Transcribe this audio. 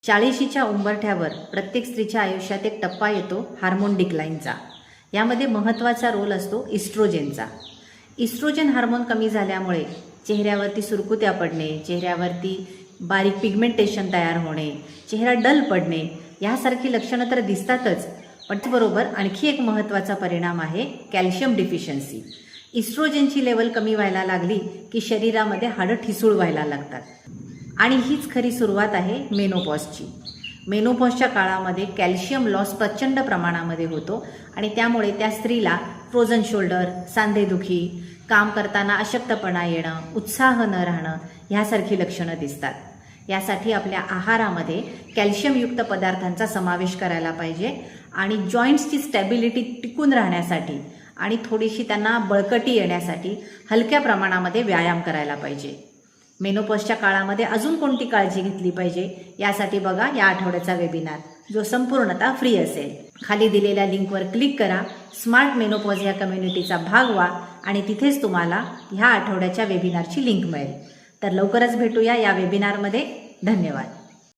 40च्या उंबरठ्यावर प्रत्येक स्त्रीच्या आयुष्यात एक टप्पा येतो हार्मोन डिक्लाइनचा। यामध्ये महत्त्वाचा रोल असतो इस्ट्रोजेनचा। इस्ट्रोजन हार्मोन कमी झाल्यामुळे चेहऱ्यावरती सुरकुत्या पडणे, चेहऱ्यावरती बारीक पिगमेंटेशन तयार होणे, चेहरा डल पडणे यासारखी लक्षणं तर दिसतातच, पण त्याबरोबर आणखी एक महत्त्वाचा परिणाम आहे कॅल्शियम डिफिशियन्सी। इस्ट्रोजनची लेवल कमी व्हायला लागली की शरीरामध्ये हाडं ठिसूळ व्हायला लागतात आणि हीच खरी सुरुवात आहे मेनोपॉजची। मेनोपॉजच्या काळामध्ये कॅल्शियम लॉस प्रचंड प्रमाणामध्ये होतो आणि त्यामुळे त्या स्त्रीला फ्रोझन शोल्डर, सांधेदुखी, काम करताना अशक्तपणा येणं, उत्साह न राहणं ह्यासारखी लक्षणं दिसतात। यासाठी आपल्या आहारामध्ये कॅल्शियमयुक्त पदार्थांचा समावेश करायला पाहिजे आणि जॉईंट्सची स्टॅबिलिटी टिकून राहण्यासाठी आणि थोडीशी त्यांना बळकटी येण्यासाठी हलक्या प्रमाणामध्ये व्यायाम करायला पाहिजे। मेनोपॉजच्या काळामध्ये अजून कोणती काळजी घेतली पाहिजे यासाठी बघा या आठवड्याचा वेबिनार, जो संपूर्णतः फ्री असेल। खाली दिलेल्या लिंकवर क्लिक करा, स्मार्ट मेनोपॉज या कम्युनिटीचा भाग व्हा आणि तिथेच तुम्हाला ह्या आठवड्याच्या वेबिनारची लिंक मिळेल। तर लवकरच भेटूया या वेबिनारमध्ये। धन्यवाद।